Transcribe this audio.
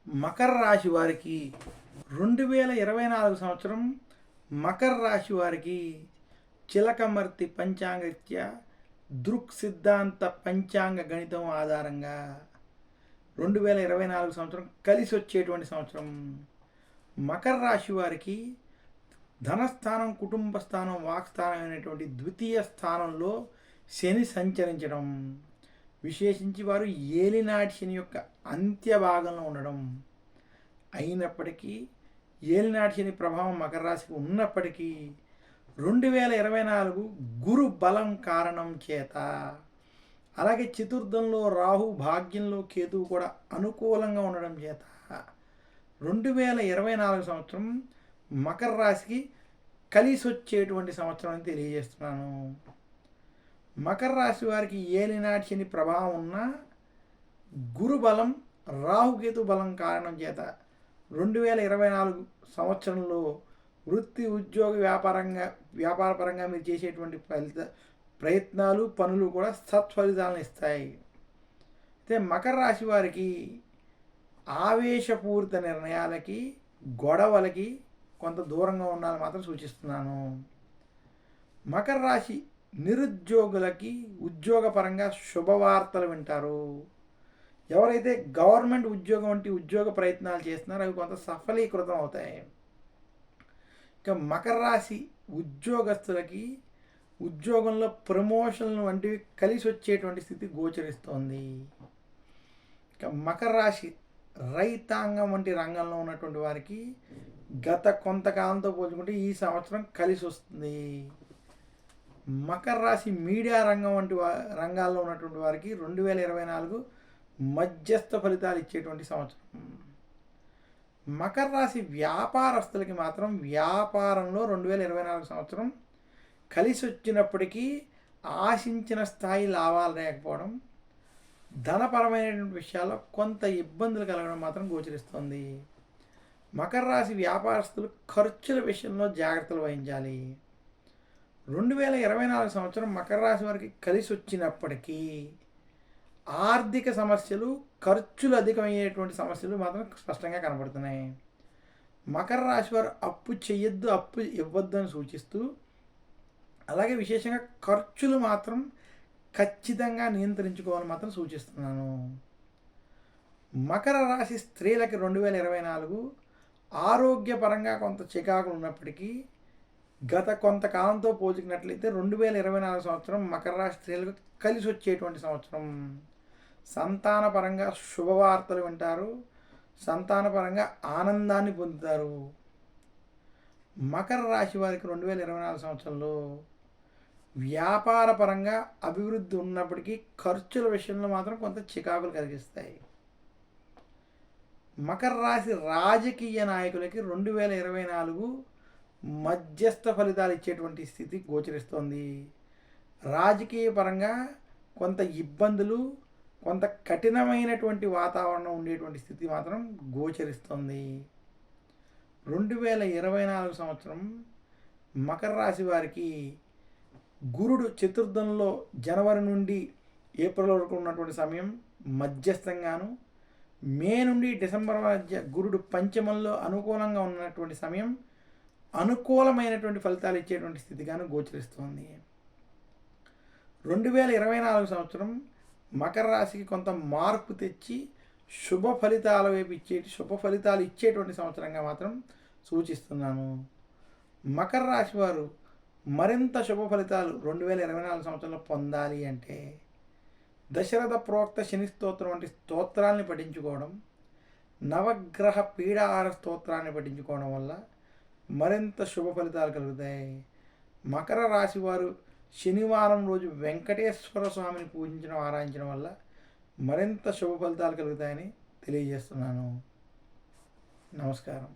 మకర రాశి వారికి 2024 సంవత్సరం మకర రాశి వారికి చిలకమర్తి పంచాంగత్య దృక్ సిద్ధాంత పంచాంగ గణితం ఆధారంగా 2024 సంవత్సరం కలిసి వచ్చేటువంటి సంవత్సరం. మకర రాశి వారికి ధనస్థానం, కుటుంబ స్థానం, వాక్స్థానం అయినటువంటి ద్వితీయ స్థానంలో శని సంచరించడం, విశేషించి వారు ఏలినాటి శని యొక్క అంత్య భాగంలో ఉండడం అయినప్పటికీ, ఏలినాటి శని ప్రభావం మకర రాశికి ఉన్నప్పటికీ 2024 గురు బలం కారణం చేత, అలాగే చతుర్థంలో రాహు, భాగ్యంలో కేతువు కూడా అనుకూలంగా ఉండడం చేత 2024 సంవత్సరం మకర రాశికి కలిసి వచ్చేటువంటి సంవత్సరం అని తెలియజేస్తున్నాను. మకర రాశి వారికి ఏలినాటి శని ప్రభావం ఉన్న గురు బలం, రాహుకేతు బలం కారణం చేత 2024 సంవత్సరంలో వృత్తి, ఉద్యోగ, వ్యాపారపరంగా మీరు చేసేటువంటి ప్రయత్నాలు, పనులు కూడా సత్ఫలితాలను ఇస్తాయి. అయితే మకర రాశి వారికి ఆవేశపూరిత నిర్ణయాలకి, గొడవలకి కొంత దూరంగా ఉండాలని మాత్రం సూచిస్తున్నాను. మకర రాశి నిరుద్యోగులకి ఉద్యోగపరంగా శుభవార్తలు వింటారు. ఎవరైతే గవర్నమెంట్ ఉద్యోగం వంటి ఉద్యోగ ప్రయత్నాలు చేస్తున్నారో అవి కొంత సఫలీకృతం అవుతాయి. ఇక మకర రాశి ఉద్యోగస్తులకి ఉద్యోగంలో ప్రమోషన్లు వంటివి కలిసి వచ్చేటువంటి స్థితి గోచరిస్తోంది. ఇక మకర రాశి రైతాంగం వంటి రంగంలో ఉన్నటువంటి వారికి గత కొంతకాలంతో పోల్చుకుంటే ఈ సంవత్సరం కలిసి వస్తుంది. మకర రాశి మీడియా రంగం వంటి రంగాల్లో ఉన్నటువంటి వారికి 2024 మధ్యస్థ ఫలితాలు ఇచ్చేటువంటి సంవత్సరం. మకర రాశి వ్యాపారస్తులకి మాత్రం వ్యాపారంలో 2024 సంవత్సరం కలిసి వచ్చినప్పటికీ ఆశించిన స్థాయి లాభాలు లేకపోవడం, ధనపరమైనటువంటి విషయాల్లో కొంత ఇబ్బందులు కలగడం మాత్రం గోచరిస్తుంది. మకర రాశి వ్యాపారస్తులు ఖర్చుల విషయంలో జాగ్రత్తలు వహించాలి. 2024 సంవత్సరం మకర రాశి వారికి కలిసి వచ్చినప్పటికీ ఆర్థిక సమస్యలు, ఖర్చులు అధికమయ్యేటువంటి సమస్యలు మాత్రం స్పష్టంగా కనబడుతున్నాయి. మకర రాశి వారు అప్పు చేయొద్దు, అప్పు ఇవ్వద్దు అని సూచిస్తూ, అలాగే విశేషంగా ఖర్చులు మాత్రం ఖచ్చితంగా నియంత్రించుకోవాలని మాత్రం సూచిస్తున్నాను. మకర రాశి స్త్రీలకి 2024 ఆరోగ్యపరంగా కొంత చికాకులు ఉన్నప్పటికీ గత కొంతకాలంతో పోల్చుకున్నట్లయితే 2024 సంవత్సరం మకర రాశి స్త్రీలకు కలిసి వచ్చేటువంటి సంవత్సరం. సంతానపరంగా శుభవార్తలు వింటారు, సంతానపరంగా ఆనందాన్ని పొందుతారు. మకర రాశి వారికి 2024 సంవత్సరంలో వ్యాపారపరంగా అభివృద్ధి ఉన్నప్పటికీ ఖర్చుల విషయంలో మాత్రం కొంత చికాకులు కలిగిస్తాయి. మకర రాశి రాజకీయ నాయకులకి 2024 మధ్యస్థ ఫలితాలు ఇచ్చేటువంటి స్థితి గోచరిస్తోంది. రాజకీయ పరంగా కొంత ఇబ్బందులు, కొంత కఠినమైనటువంటి వాతావరణం ఉండేటువంటి స్థితి మాత్రం గోచరిస్తోంది. 2024 సంవత్సరం మకర రాశి వారికి గురుడు చతుర్థంలో జనవరి నుండి ఏప్రిల్ వరకు ఉన్నటువంటి సమయం మధ్యస్థంగాను, మే నుండి డిసెంబర్ మధ్య గురుడు పంచమంలో అనుకూలంగా ఉన్నటువంటి సమయం అనుకూలమైనటువంటి ఫలితాలు ఇచ్చేటువంటి స్థితిగాను గోచరిస్తోంది. 2024 సంవత్సరం మకర రాశికి కొంత మార్పు తెచ్చి శుభ ఫలితాలు ఇచ్చేటువంటి సంవత్సరంగా మాత్రం సూచిస్తున్నాను. మకర రాశి వారు మరింత శుభ ఫలితాలు 2024 సంవత్సరంలో పొందాలి అంటే దశరథ ప్రోక్త శని స్తోత్రం వంటి స్తోత్రాన్ని పఠించుకోవడం, నవగ్రహ పీడాహార స్తోత్రాన్ని పఠించుకోవడం వల్ల మరింత శుభ ఫలితాలు కలుగుతాయి. మకర రాశి వారు శనివారం రోజు వెంకటేశ్వర స్వామిని పూజించడం, ఆరాధించడం వల్ల మరింత శుభ ఫలితాలు కలుగుతాయని తెలియజేస్తున్నాను. నమస్కారం.